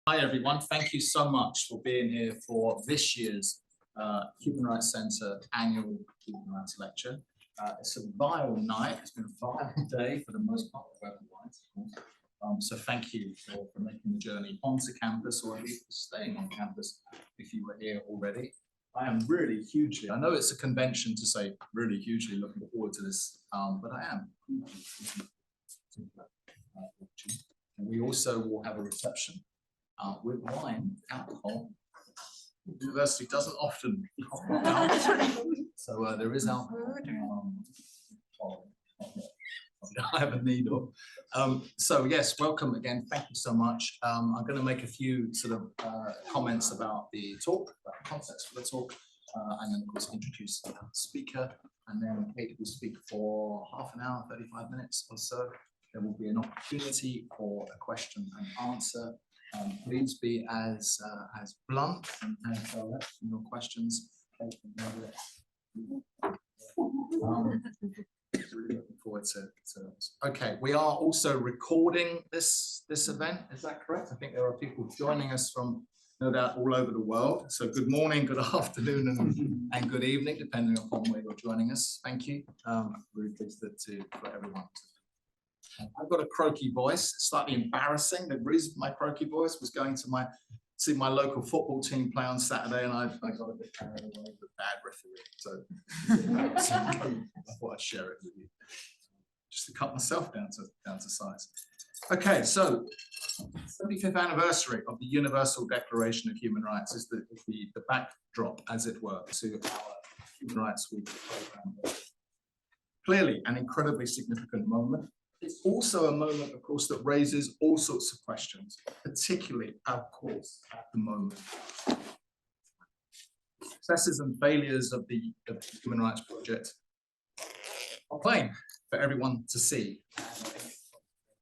Hi everyone, thank you so much for being here for this year's Human Rights Centre annual Human Rights Lecture. It's a vile night, it's been a violent day for the most part, weather-wise, of course. So thank you for making the journey onto campus, or at least staying on campus if you were here already. I am really hugely, I know it's a convention to say really hugely looking forward to this, but I am. And we also will have a reception with wine, alcohol. The university doesn't often offer alcohol, so there is alcohol. I have a needle. So yes, welcome again. Thank you so much. I'm going to make a few sort of comments about the talk, about the context for the talk, and then of course introduce the speaker, and then Kate will speak for half an hour, 35 minutes or so. There will be an opportunity for a question and answer. Please be as blunt and direct in your questions. Really looking forward to this. Okay, we are also recording this event. Is that correct? I think there are people joining us from no doubt all over the world. So good morning, good afternoon, and good evening, depending upon where you're joining us. Thank you. I'm really pleased for everyone. I've got a croaky voice. It's slightly embarrassing. The reason for my croaky voice was going to see my local football team play on Saturday, and I got a bit carried away with a bad referee. So I thought I'd share it with you, just to cut myself down to size. Okay, so 75th anniversary of the Universal Declaration of Human Rights is the backdrop, as it were, to our Human Rights Week program. Clearly, an incredibly significant moment. It's also a moment, of course, that raises all sorts of questions, particularly, of course, at the moment. Successes and failures of the Human Rights Project are plain for everyone to see.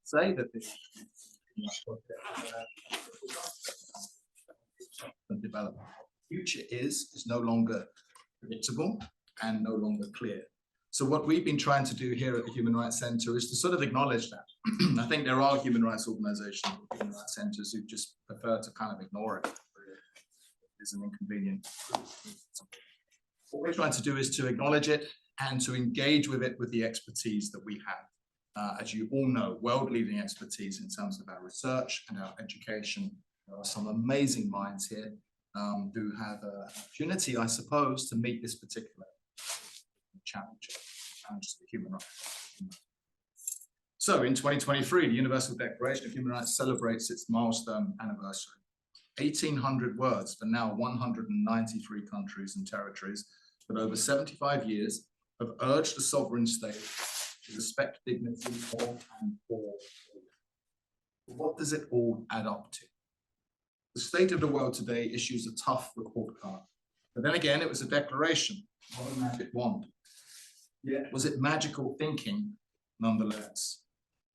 Say that this development future is no longer predictable and no longer clear. So what we've been trying to do here at the Human Rights Centre is to sort of acknowledge that. I think there are human rights organisations, human rights centres who just prefer to kind of ignore it. It's an inconvenient. What we're trying to do is to acknowledge it and to engage with it with the expertise that we have. As you all know, world-leading expertise in terms of our research and our education. There are some amazing minds here who have an opportunity, I suppose, to meet this particular challenge to the human rights. So in 2023, the Universal Declaration of Human Rights celebrates its milestone anniversary. 1,800 words for now 193 countries and territories, but over 75 years have urged the sovereign state to respect dignity of and for all. What does it all add up to? The state of the world today issues a tough report card, but then again, it was a declaration, not a magic wand. Yet, was it magical thinking nonetheless?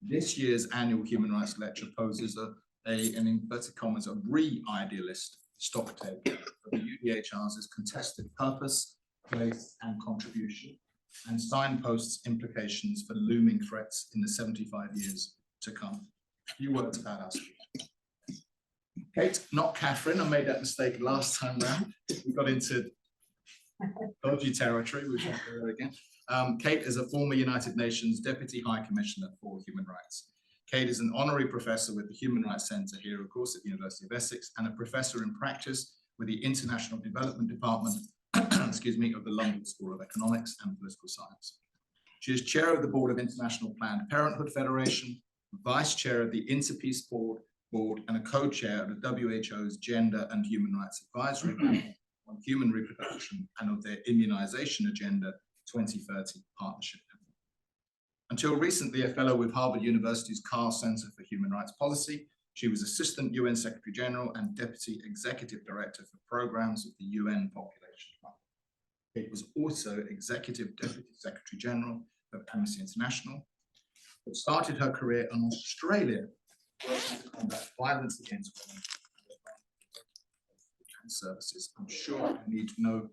This year's annual Human Rights Lecture poses an inverted commas, a re-idealist stocktake of the UDHR's contested purpose, place, and contribution, and signposts implications for looming threats in the 75 years to come. A few words about us. Kate, not Catherine, I made that mistake last time round. We got into dodgy territory, we won't go there again. Kate is a former United Nations Deputy High Commissioner for Human Rights. Kate is an honorary professor with the Human Rights Centre here, of course, at the University of Essex, and a professor in practice with the International Development Department, excuse me, of the London School of Economics and Political Science. She is chair of the board of International Planned Parenthood Federation, vice chair of the Interpeace board, and a co-chair of the WHO's Gender and Human Rights Advisory Panel on Human Reproduction and of their Immunization Agenda 2030 partnership. Until recently a fellow with Harvard University's Carr Center for Human Rights Policy, she was Assistant UN Secretary General and Deputy Executive Director for Programs of the UN Population Fund. It was also Executive Deputy Secretary General of Amnesty International, but started her career in Australia, working to combat violence against women and services. I'm sure I need no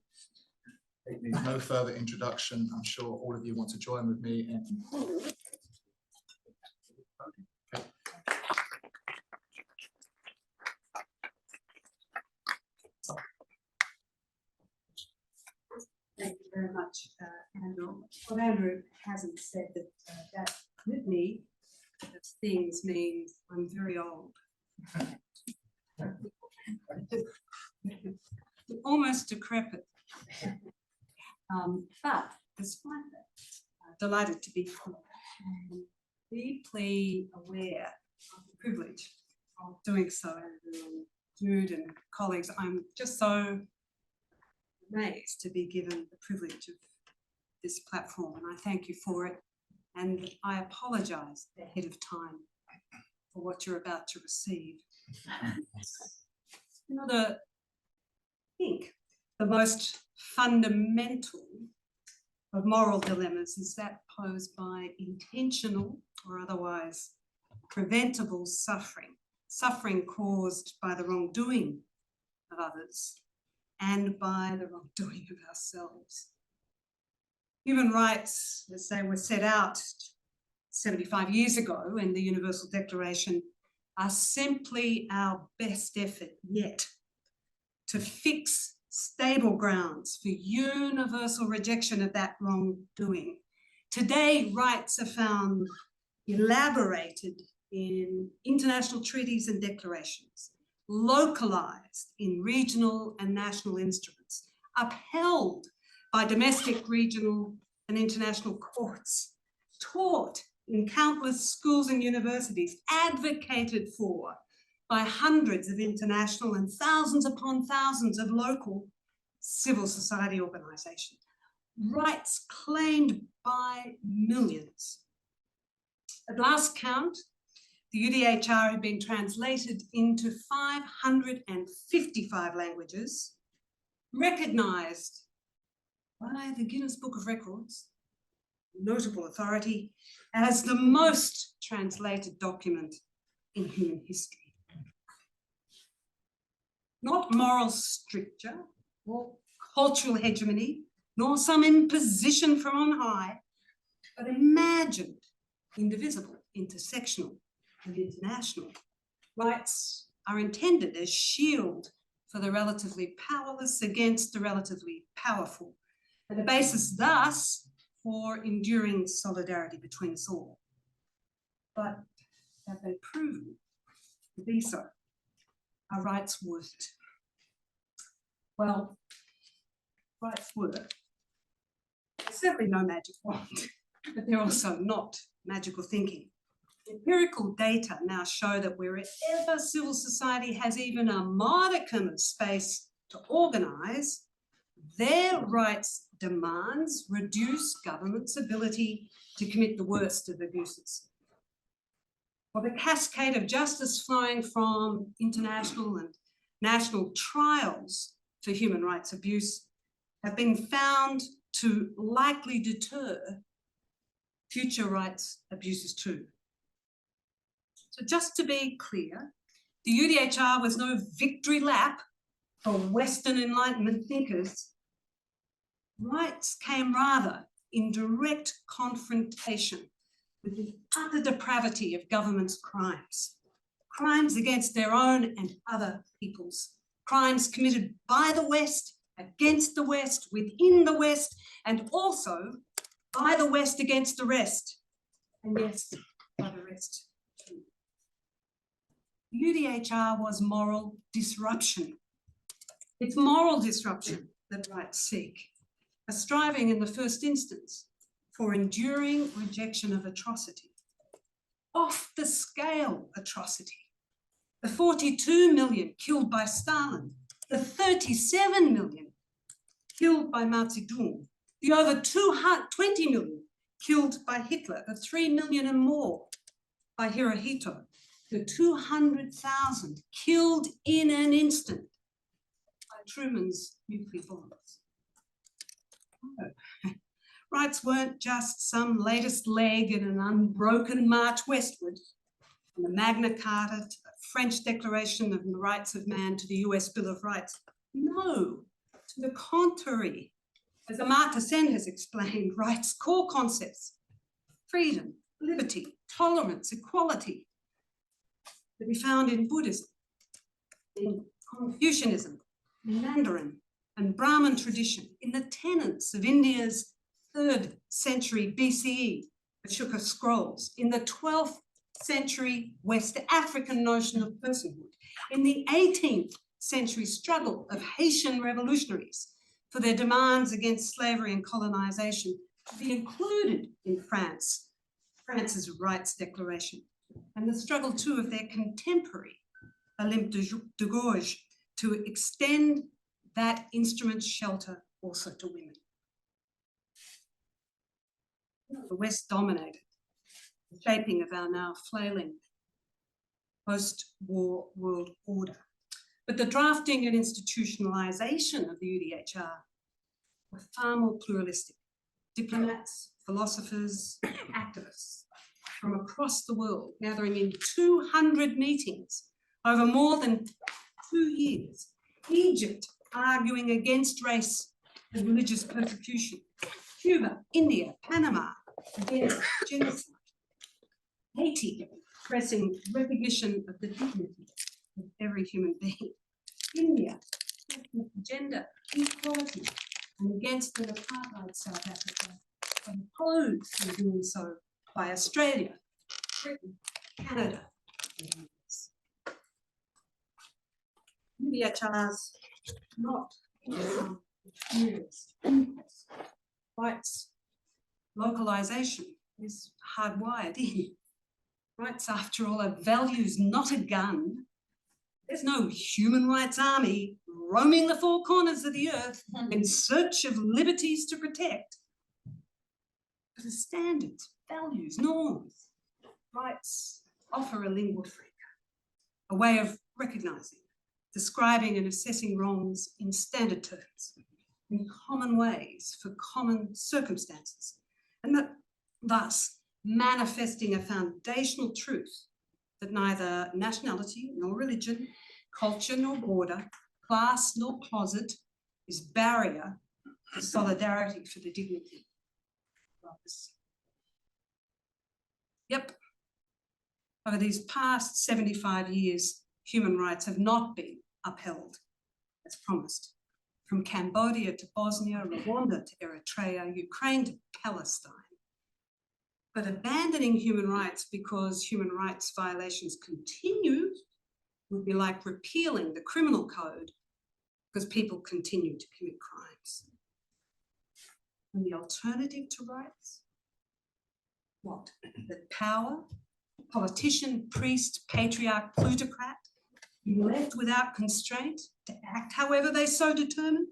further introduction. I'm sure all of you want to join with me. very much, Andrew. What Andrew hasn't said that that litany of things means I'm very old. Almost decrepit. But despite that, delighted to be here. Deeply aware of the privilege of doing so, Andrew and Jude and colleagues. I'm just so amazed to be given the privilege of this platform, and I thank you for it. And I apologise ahead of time for what you're about to receive. You know, I think the most fundamental of moral dilemmas is that posed by intentional or otherwise preventable suffering, suffering caused by the wrongdoing of others and by the wrongdoing of ourselves. Human rights, as they were set out 75 years ago in the Universal Declaration, are simply our best effort yet to fix stable grounds for universal rejection of that wrongdoing. Today, rights are found elaborated in international treaties and declarations, localized in regional and national instruments, upheld by domestic, regional, and international courts, taught in countless schools and universities, advocated for by hundreds of international and thousands upon thousands of local civil society organisations, rights claimed by millions. At last count, the UDHR had been translated into 555 languages, recognised by the Guinness Book of Records, notable authority, as the most translated document in human history. Not moral stricture or cultural hegemony, nor some imposition from on high, but imagined, indivisible, intersectional, and international. Rights are intended as shield for the relatively powerless against the relatively powerful, and the basis thus for enduring solidarity between us all. But have they proven to be so? Our rights weren't. Well, rights were. There's certainly no magic wand, but they're also not magical thinking. Empirical data now show that wherever civil society has even a modicum of space to organise, their rights demands reduce government's ability to commit the worst of abuses. Well, the cascade of justice flowing from international and national trials for human rights abuse have been found to likely deter future rights abuses too. So just to be clear, the UDHR was no victory lap for Western Enlightenment thinkers. Rights came rather in direct confrontation with the utter depravity of government's crimes, crimes against their own and other peoples, crimes committed by the West, against the West, within the West, and also by the West against the rest, and yes, by the rest too. UDHR was moral disruption. It's moral disruption that rights seek, a striving in the first instance for enduring rejection of atrocity, off the scale atrocity. The 42 million killed by Stalin, the 37 million killed by Mao Zedong, the over 20 million killed by Hitler, the 3 million and more by Hirohito, the 200,000 killed in an instant by Truman's nuclear bombs. Oh. Rights weren't just some latest leg in an unbroken march westward, from the Magna Carta to the French Declaration of the Rights of Man to the US Bill of Rights. No, to the contrary. As Amartya Sen has explained, rights' core concepts, freedom, liberty, tolerance, equality, to be found in Buddhism, in Confucianism, in Mandarin, and Brahmin tradition in the tenets of India's 3rd century BCE Ashoka scrolls, in the 12th century West African notion of personhood, in the 18th century struggle of Haitian revolutionaries for their demands against slavery and colonization to be included in France's Rights Declaration, and the struggle too of their contemporary Olympe de Gouges to extend that instrument's shelter also to women. The West dominated the shaping of our now flailing post-war world order. But the drafting and institutionalization of the UDHR were far more pluralistic. Diplomats, philosophers, activists from across the world gathering in 200 meetings over more than 2 years. Egypt arguing against race and religious persecution. Cuba, India, Panama against genocide. Haiti pressing recognition of the dignity of every human being. India, gender equality and against an apartheid South Africa, opposed in doing so by Australia, Britain, Canada, and the US. UDHR's not experienced rights localization is hardwired in. Rights, after all, are values, not a gun. There's no human rights army roaming the 4 corners of the earth in search of liberties to protect. But as standards, values, norms, rights offer a lingua franca, a way of recognizing, describing and assessing wrongs in standard terms, in common ways for common circumstances, and that thus manifesting a foundational truth that neither nationality nor religion, culture nor border, class nor closet is barrier to solidarity for the dignity of others. Yep, over these past 75 years, human rights have not been upheld as promised. From Cambodia to Bosnia, Rwanda to Eritrea, Ukraine to Palestine. But abandoning human rights because human rights violations continue would be like repealing the criminal code because people continue to commit crimes. And the alternative to rights? What? That power, politician, priest, patriarch, plutocrat, be left without constraint to act however they so determine?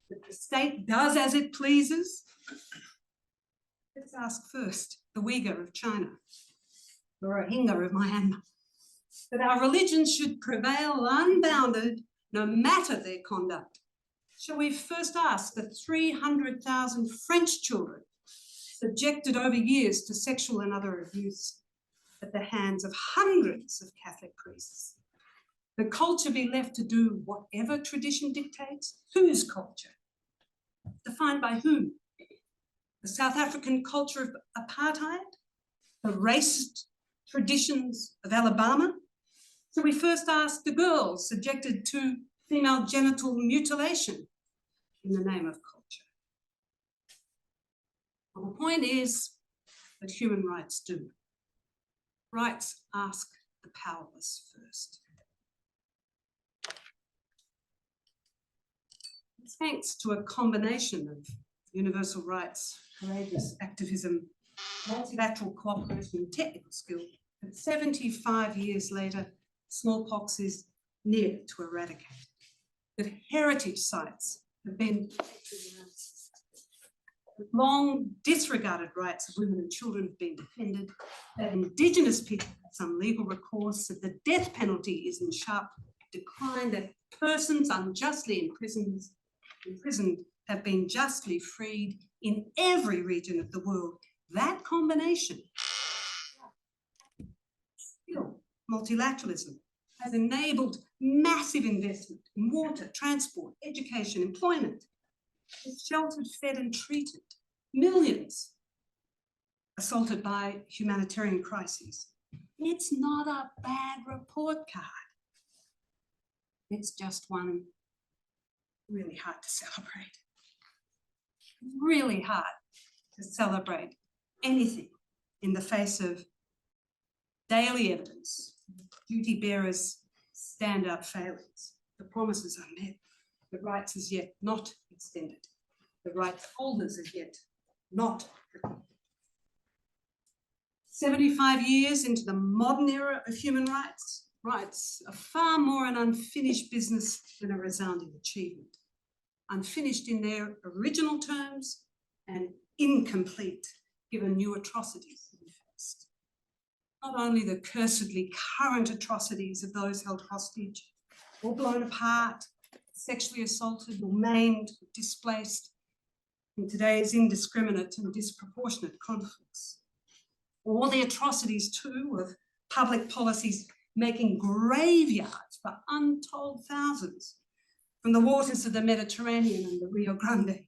That the state does as it pleases? Let's ask first the Uyghur of China, the Rohingya of Myanmar, that our religions should prevail unbounded no matter their conduct. Shall we first ask the 300,000 French children subjected over years to sexual and other abuse at the hands of hundreds of Catholic priests? The culture be left to do whatever tradition dictates? Whose culture? Defined by whom? The South African culture of apartheid? The racist traditions of Alabama? So we first ask the girls subjected to female genital mutilation in the name of culture. Well, the point is that human rights do. Rights ask the powerless first. Thanks to a combination of universal rights, courageous activism, multilateral cooperation and technical skill, that 75 years later, smallpox is near to eradicated. That heritage sites have been long disregarded rights of women and children have been defended, that Indigenous people have some legal recourse, that the death penalty is in sharp decline, that persons unjustly imprisoned have been justly freed in every region of the world. That combination, still multilateralism, has enabled massive investment in water, transport, education, employment. It's sheltered, fed and treated millions assaulted by humanitarian crises. It's not a bad report card. It's just one really hard to celebrate. Really hard to celebrate anything in the face of daily evidence, duty bearers' standout failings, the promises unmet, the rights as yet not extended, the rights holders as yet not protected. 75 years into the modern era of human rights, rights are far more an unfinished business than a resounding achievement. Unfinished in their original terms and incomplete given new atrocities we faced. Not only the cursedly current atrocities of those held hostage or blown apart, sexually assaulted or maimed, or displaced in today's indiscriminate and disproportionate conflicts. Or the atrocities too of public policies making graveyards for untold thousands from the waters of the Mediterranean and the Rio Grande.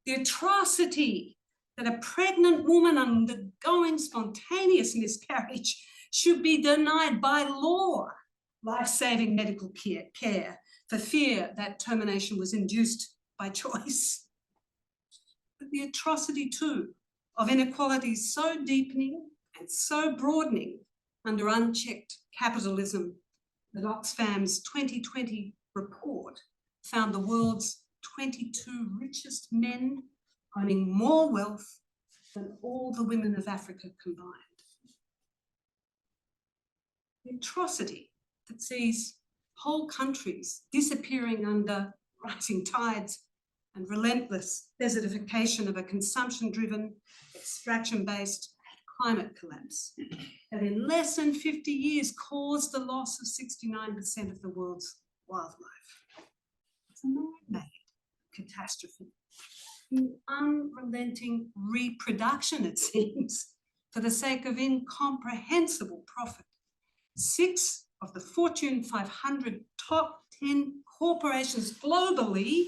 The atrocity that a pregnant woman undergoing spontaneous miscarriage should be denied by law life-saving medical care for fear that termination was induced by choice. But the atrocity too of inequalities so deepening and so broadening under unchecked capitalism that Oxfam's 2020 report found the world's 22 richest men owning more wealth than all the women of Africa combined. The atrocity that sees whole countries disappearing under rising tides and relentless desertification of a consumption-driven, extraction-based climate collapse that in less than 50 years caused the loss of 69% of the world's wildlife. It's a man-made catastrophe. In unrelenting reproduction, it seems, for the sake of incomprehensible profit. 6 of the Fortune 500 top 10 corporations globally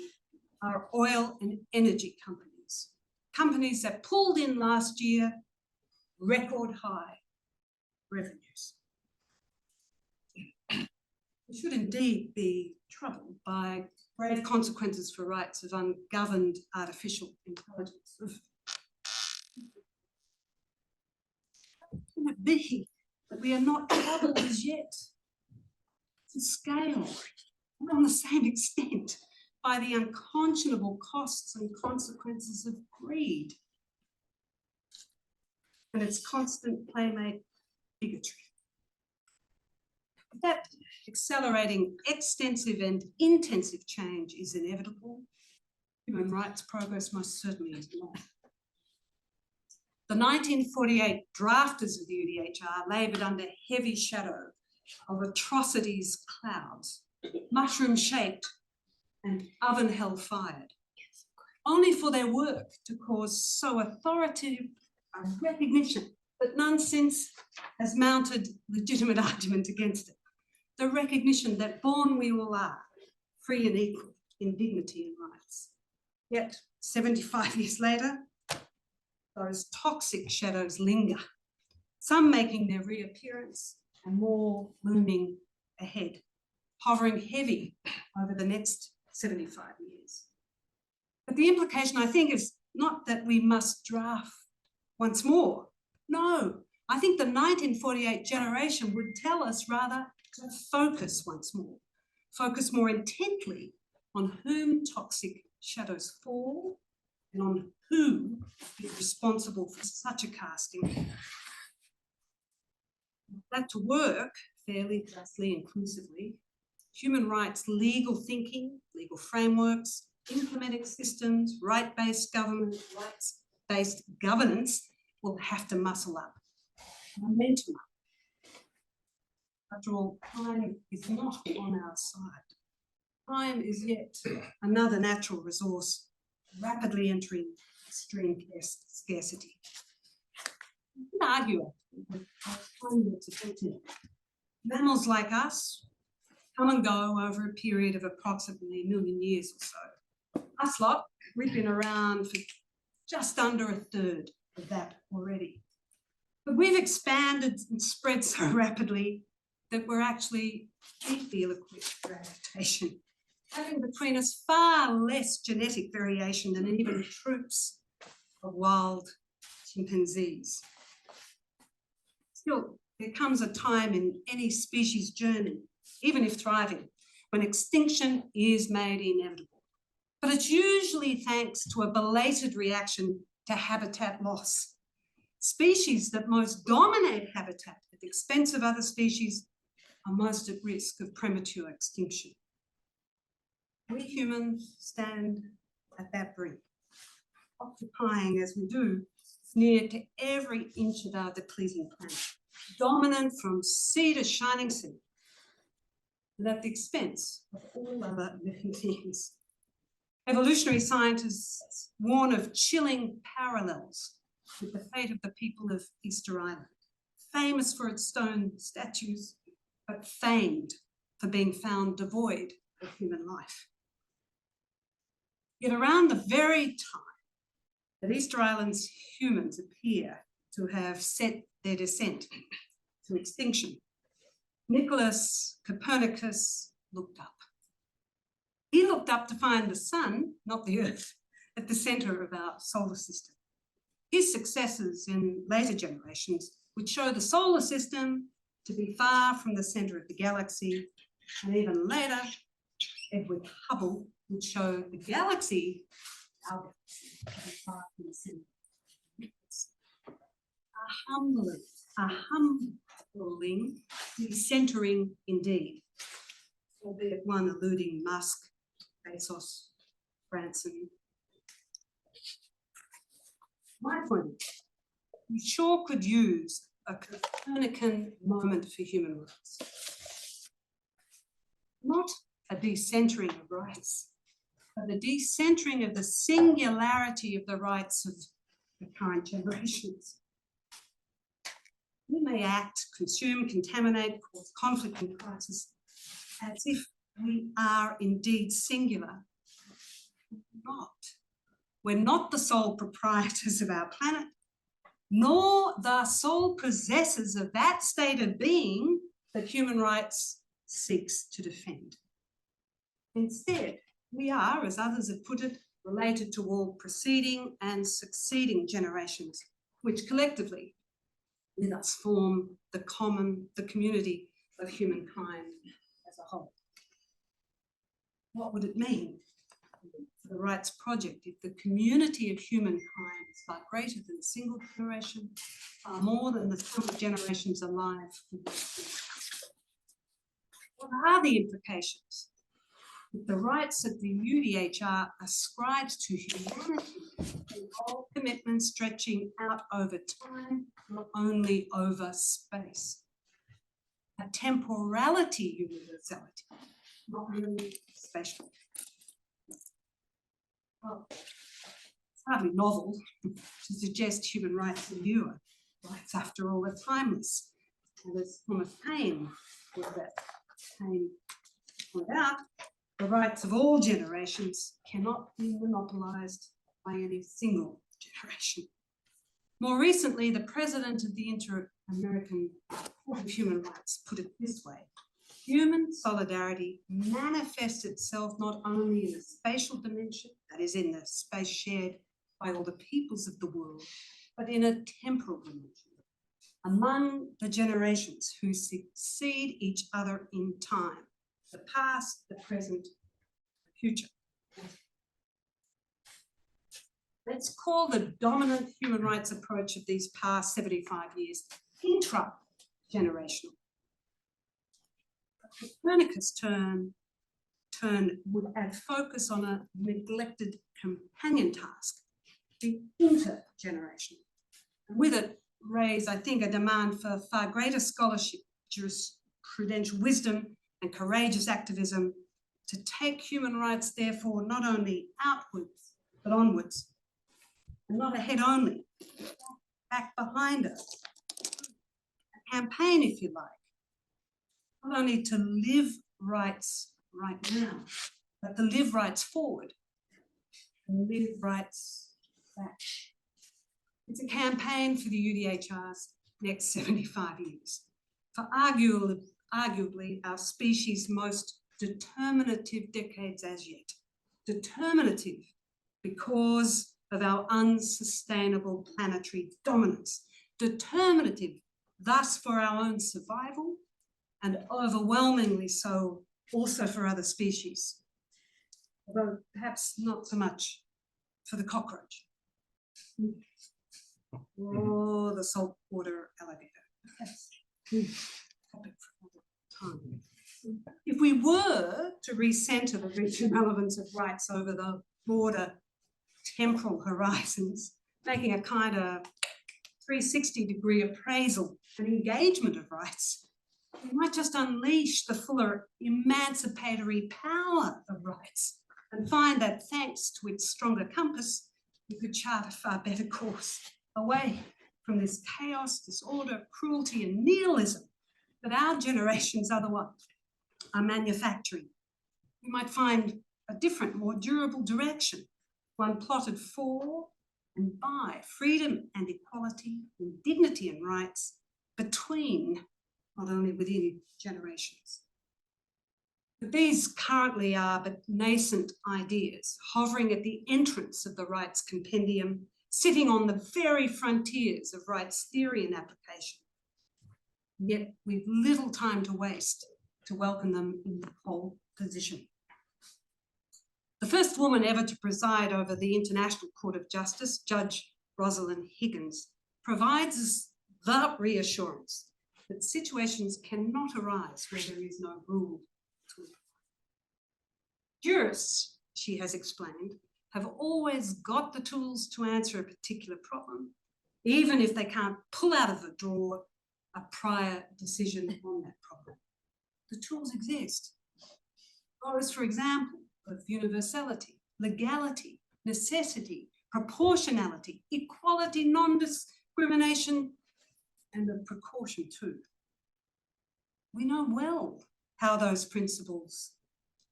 are oil and energy companies. Companies that pulled in last year record high revenues. We should indeed be troubled by grave consequences for rights of ungoverned artificial intelligence. How can it be that we are not troubled as yet to scale, not on the same extent, by the unconscionable costs and consequences of greed and its constant playmate bigotry? That accelerating extensive and intensive change is inevitable. Human rights progress most certainly is not. The 1948 drafters of the UDHR laboured under heavy shadow of atrocities clouds, mushroom-shaped and oven-hell fired, only for their work to cause so authoritative a recognition that none since has mounted legitimate argument against it. The recognition that born we all are, free and equal in dignity and rights. Yet 75 years later, those toxic shadows linger, some making their reappearance and more looming ahead, hovering heavy over the next 75 years. But the implication, I think, is not that we must draft once more. No, I think the 1948 generation would tell us rather to focus once more, focus more intently on whom toxic shadows fall and on who is responsible for such a casting. That to work fairly, justly, inclusively, human rights legal thinking, legal frameworks, implementing systems, right-based government, rights-based governance will have to muscle up, momentum up. After all, time is not on our side. Time is yet another natural resource rapidly entering extreme scarcity. You can argue with time that's affected. Mammals like us come and go over a period of approximately 1 million years or so. Us lot, we've been around for just under a third of that already. But we've expanded and spread so rapidly that we're actually deeply ill-equipped for adaptation. having between us far less genetic variation than even troops of wild chimpanzees. Still, there comes a time in any species journey, even if thriving, when extinction is made inevitable. But it's usually thanks to a belated reaction to habitat loss. Species that most dominate habitat at the expense of other species are most at risk of premature extinction. We humans stand at that brink, occupying, as we do, near to every inch of our depleting planet, dominant from sea to shining sea, and at the expense of all other living beings. Evolutionary scientists warn of chilling parallels with the fate of the people of Easter Island, famous for its stone statues, but famed for being found devoid of human life. Yet around the very time that Easter Island's humans appear to have set their descent to extinction, Nicholas Copernicus looked up. He looked up to find the sun, not the earth, at the centre of our solar system. His successors in later generations would show the solar system to be far from the centre of the galaxy, and even later, Edward Hubble would show the galaxy, our galaxy, to be far from the centre. A humbling decentering indeed, albeit one eluding Musk, Bezos, Branson. My point is, we sure could use a Copernican moment for human rights. Not a decentering of rights, but the decentering of the singularity of the rights of the current generations. We may act, consume, contaminate, cause conflict and crisis as if we are indeed singular. We're not. We're not the sole proprietors of our planet, nor the sole possessors of that state of being that human rights seeks to defend. Instead, we are, as others have put it, related to all preceding and succeeding generations, which collectively with us form the community of humankind as a whole. What would it mean for the rights project if the community of humankind is far greater than a single generation, far more than the sum of generations alive? What are the implications if the rights that the UDHR ascribes to humanity involve commitments stretching out over time, not only over space? A temporality universality, not really spatial. Well, it's hardly novel to suggest human rights endure. Rights, after all, are timeless. And as Thomas Paine pointed out, the rights of all generations cannot be monopolised by any single generation. More recently, the president of the Inter-American Court of Human Rights put it this way: human solidarity manifests itself not only in a spatial dimension, that is, in the space shared by all the peoples of the world, but in a temporal dimension, among the generations who succeed each other in time, the past, the present, the future. Let's call the dominant human rights approach of these past 75 years intra-generational. Copernicus' turn would add focus on a neglected companion task, the intergenerational, and with it raise, I think, a demand for far greater scholarship, jurisprudential wisdom, and courageous activism to take human rights, therefore, not only outwards, but onwards, and not ahead only, back behind us. A campaign, if you like, not only to live rights right now, but to live rights forward and live rights back. It's a campaign for the UDHR's next 75 years, for arguably our species' most determinative decades as yet. Determinative because of our unsustainable planetary dominance. Determinative thus for our own survival and overwhelmingly so also for other species, although perhaps not so much for the cockroach or the saltwater alligator. That's a topic for another time. If we were to recenter the reach and relevance of rights over the broader temporal horizons, making a kind of 360-degree appraisal and engagement of rights, we might just unleash the fuller emancipatory power of rights and find that thanks to its stronger compass, we could chart a far better course away from this chaos, disorder, cruelty, and nihilism that our generations otherwise are manufacturing. We might find a different, more durable direction, one plotted for and by freedom and equality and dignity and rights between, not only within, generations. But these currently are but nascent ideas, hovering at the entrance of the rights compendium, sitting on the very frontiers of rights theory and application. Yet we've little time to waste to welcome them in the pole position. The first woman ever to preside over the International Court of Justice, Judge Rosalind Higgins, provides us the reassurance that situations cannot arise where there is no rule. Jurists, she has explained, have always got the tools to answer a particular problem, even if they can't pull out of the drawer a prior decision on that problem. The tools exist. Those, for example, of universality, legality, necessity, proportionality, equality, non-discrimination, and of precaution too. We know well how those principles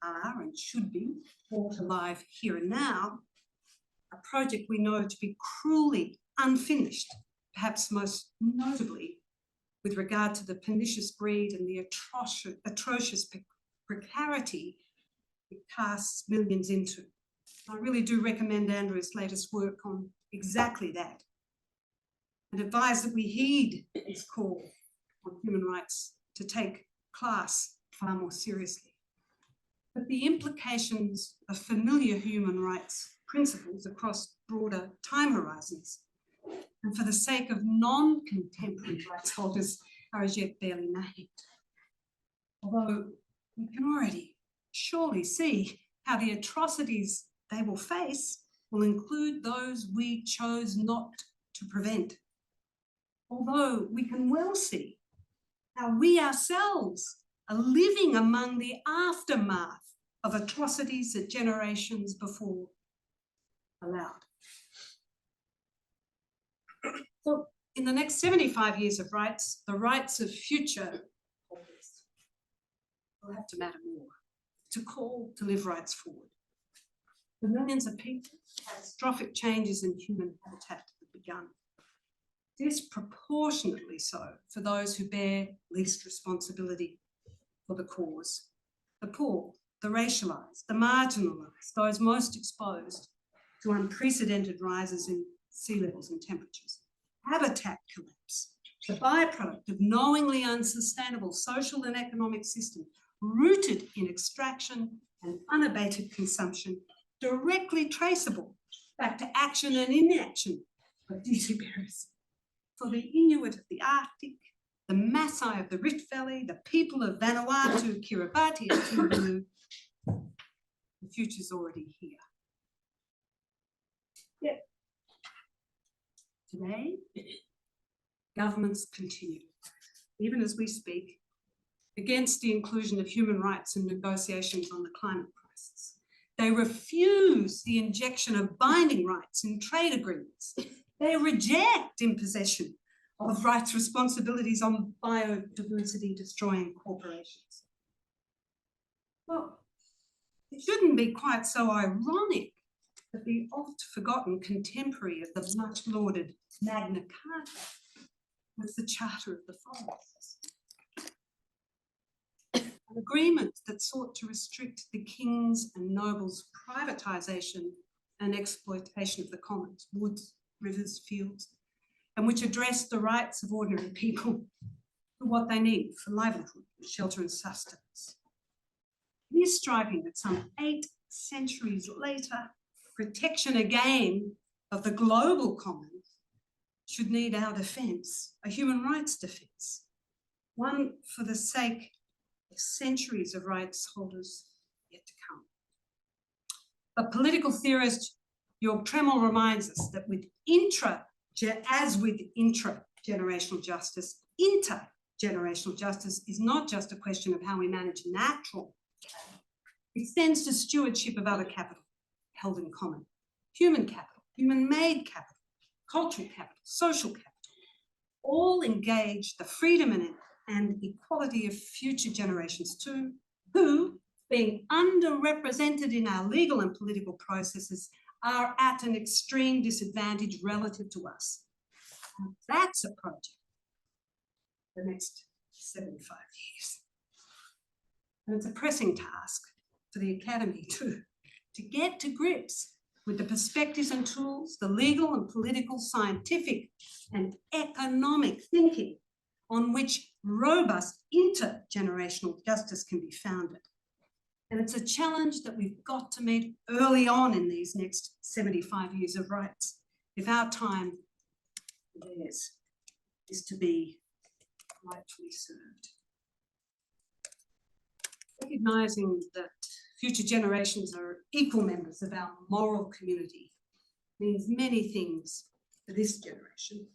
are and should be brought alive here and now, a project we know to be cruelly unfinished, perhaps most notably with regard to the pernicious greed and the atrocious precarity it casts millions into. I really do recommend Andrew's latest work on exactly that and advise that we heed his call on human rights to take class far more seriously. But the implications of familiar human rights principles across broader time horizons and for the sake of non-contemporary rights holders are as yet barely named. Although we can already surely see how the atrocities they will face will include those we chose not to prevent. Although we can well see how we ourselves are living among the aftermath of atrocities that generations before allowed. So in the next 75 years of rights, the rights of future holders will have to matter more, to call to live rights forward. For millions of people, catastrophic changes in human habitat have begun. Disproportionately so for those who bear least responsibility for the cause. The poor, the racialised, the marginalised, those most exposed to unprecedented rises in sea levels and temperatures. Habitat collapse, the byproduct of knowingly unsustainable social and economic systems rooted in extraction and unabated consumption, directly traceable back to action and inaction of duty bearers. For the Inuit of the Arctic, the Maasai of the Rift Valley, the people of Vanuatu, Kiribati and Tuvalu, the future's already here. Yet, today, governments continue, even as we speak, against the inclusion of human rights in negotiations on the climate crisis. They refuse the injection of binding rights in trade agreements. They reject imposition of rights responsibilities on biodiversity destroying corporations. Well, it shouldn't be quite so ironic that the oft-forgotten contemporary of the much-lauded Magna Carta was the Charter of the Forests. an agreement that sought to restrict the kings and nobles' privatisation and exploitation of the commons, woods, rivers, fields, and which addressed the rights of ordinary people for what they need for livelihood, shelter and sustenance. It is striking that some 8 centuries later, protection again of the global commons should need our defence, a human rights defence, one for the sake of centuries of rights holders yet to come. But political theorist Jörg Tremel reminds us that as with intra-generational justice, intergenerational justice is not just a question of how we manage natural capital. It extends to stewardship of other capital held in common. Human capital, human-made capital, cultural capital, social capital, all engage the freedom and equality of future generations too, who, being underrepresented in our legal and political processes, are at an extreme disadvantage relative to us. And that's a project for the next 75 years. And it's a pressing task for the Academy too, to get to grips with the perspectives and tools, the legal and political, scientific and economic thinking on which robust intergenerational justice can be founded. And it's a challenge that we've got to meet early on in these next 75 years of rights, if our time theirs is to be rightfully served. Recognising that future generations are equal members of our moral community means many things for this generation.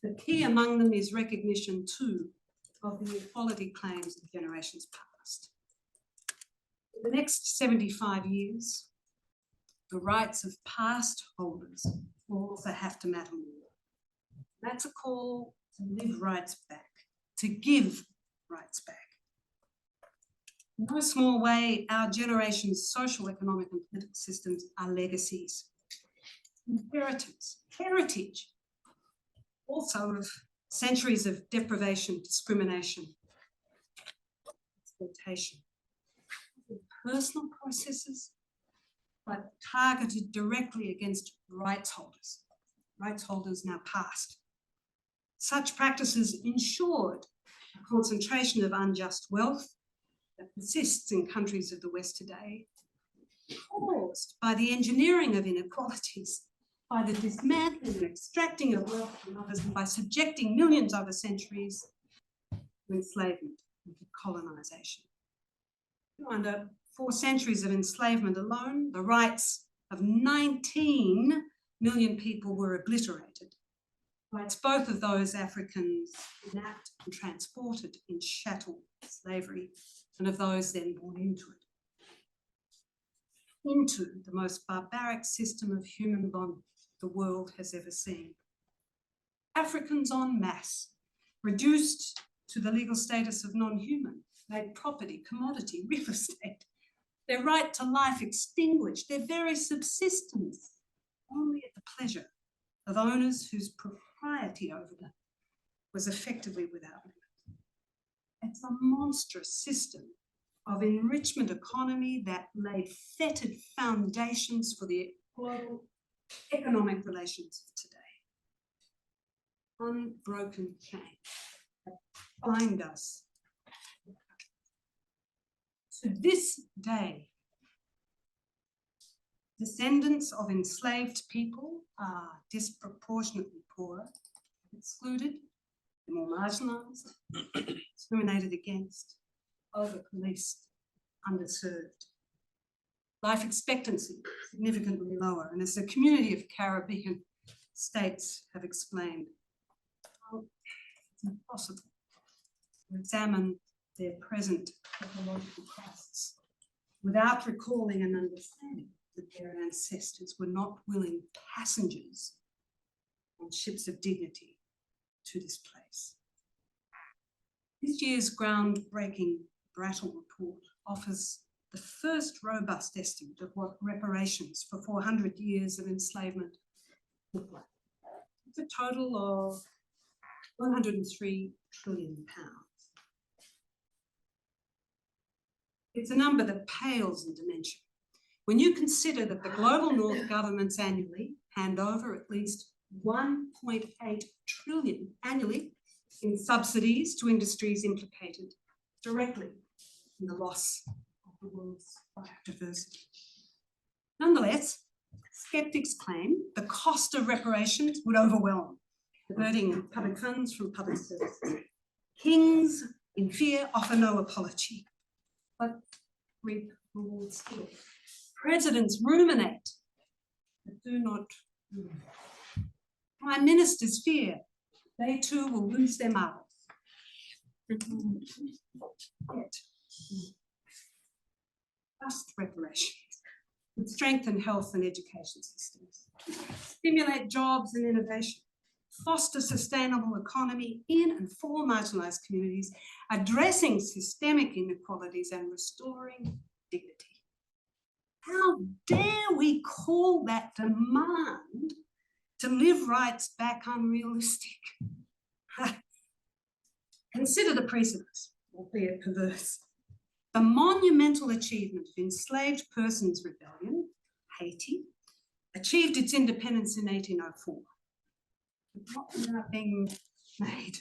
The key among them is recognition too of the equality claims of generations past. In the next 75 years, the rights of past holders will also have to matter more. That's a call to live rights back, to give rights back. In no small way, our generation's social, economic and political systems are legacies, inheritance, heritage, also of centuries of deprivation, discrimination, exploitation. Personal processes, but targeted directly against rights holders now past. Such practices ensured a concentration of unjust wealth that persists in countries of the West today, caused by the engineering of inequalities, by the dismantling and extracting of wealth from others, and by subjecting millions over centuries to enslavement and to colonisation. Under 4 centuries of enslavement alone, the rights of 19 million people were obliterated. Rights both of those Africans kidnapped and transported in chattel slavery, and of those then born into the most barbaric system of human bondage the world has ever seen. Africans en masse, reduced to the legal status of non-human, made property, commodity, real estate, their right to life extinguished, their very subsistence only at the pleasure of owners whose propriety over them was effectively without limit. It's a monstrous system of enrichment economy that laid fetid foundations for the global economic relations of today. Unbroken chains that bind us. To this day, descendants of enslaved people are disproportionately poorer, excluded, more marginalised, discriminated against, over-policed, underserved. Life expectancy significantly lower, and as the community of Caribbean states have explained, it's impossible to examine their present ecological crisis without recalling and understanding that their ancestors were not willing passengers on ships of dignity to this place. This year's groundbreaking Brattle report offers the first robust estimate of what reparations for 400 years of enslavement look like. It's a total of £103 trillion. It's a number that pales in dimension when you consider that the global north governments annually hand over at least 1.8 trillion annually in subsidies to industries implicated directly in the loss of the world's biodiversity. Nonetheless, skeptics claim the cost of reparations would overwhelm, diverting public funds from public services. Kings in fear offer no apology, but reap rewards still. Presidents ruminate, but do not rule. Prime ministers fear they too will lose their marbles. Yet, just reparations would strengthen health and education systems, stimulate jobs and innovation, foster sustainable economy in and for marginalised communities, addressing systemic inequalities and restoring dignity. How dare we call that demand to live rights back unrealistic? Consider the precedents, albeit perverse. The monumental achievement of enslaved persons rebellion, Haiti, achieved its independence in 1804. But not without being made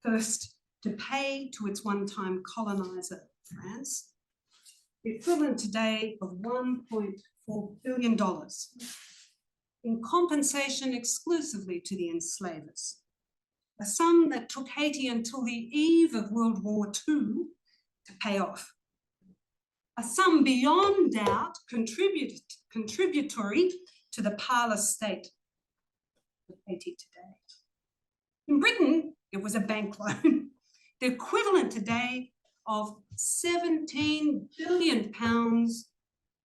first to pay to its one-time coloniser, France, the equivalent today of $1.4 billion in compensation exclusively to the enslavers, a sum that took Haiti until the eve of World War II to pay off. A sum beyond doubt contributory to the parlous state of Haiti today. In Britain, it was a bank loan, the equivalent today of £17 billion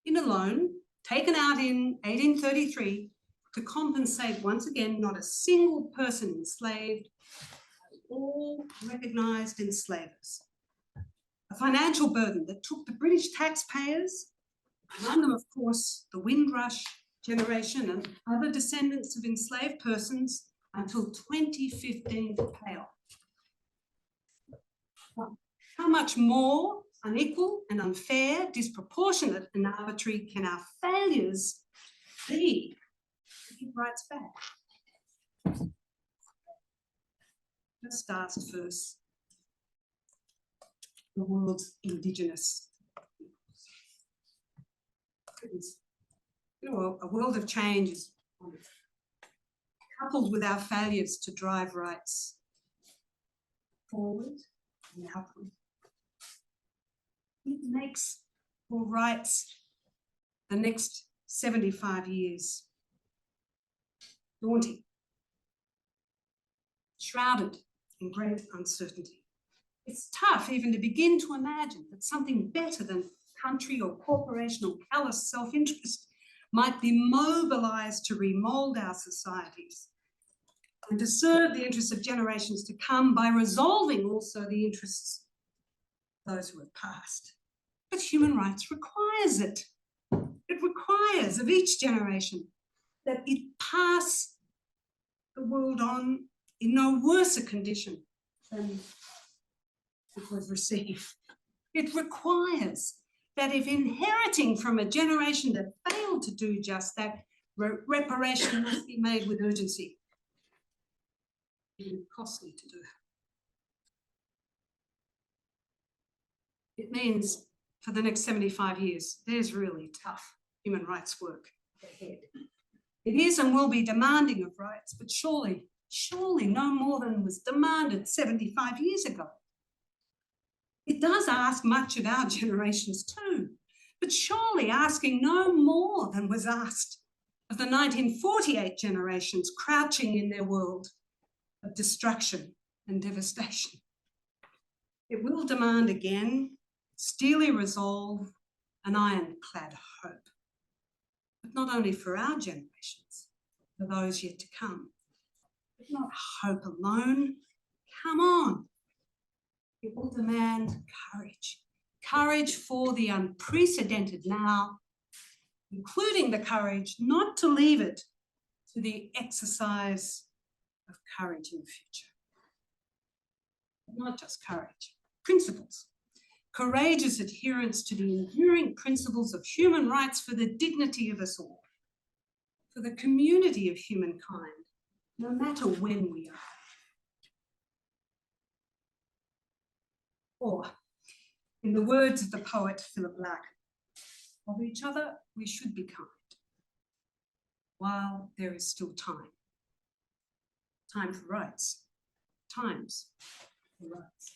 in a loan taken out in 1833 to compensate, once again, not a single person enslaved, all recognised enslavers. A financial burden that took the British taxpayers, among them, of course, the Windrush generation and other descendants of enslaved persons, until 2015 to pay off. How much more unequal and unfair, disproportionate and arbitrary can our failures be to give rights back? Let's ask first the world's Indigenous peoples. You know, a world of change is coupled with our failures to drive rights forward and outward. It makes for rights the next 75 years daunting, shrouded in great uncertainty. It's tough even to begin to imagine that something better than country or corporation or callous self-interest might be mobilised to remould our societies and to serve the interests of generations to come by resolving also the interests of those who have passed. But human rights requires it. It requires of each generation that it pass the world on in no worse a condition than it was received. It requires that if inheriting from a generation that failed to do just that, reparation must be made with urgency. Even costly to do. It means for the next 75 years, there's really tough human rights work ahead. It is and will be demanding of rights, but surely no more than was demanded 75 years ago. It does ask much of our generations too, but surely asking no more than was asked of the 1948 generations crouching in their world of destruction and devastation. It will demand again steely resolve and ironclad hope, but not only for our generations, for those yet to come. But not hope alone. Come on. It will demand courage. Courage for the unprecedented now, including the courage not to leave it to the exercise of courage in the future. But not just courage, principles. courageous adherence to the enduring principles of human rights for the dignity of us all, for the community of humankind, no matter when we are. Or, in the words of the poet Philip Black, of each other we should be kind, while there is still time. Time for rights, times for rights.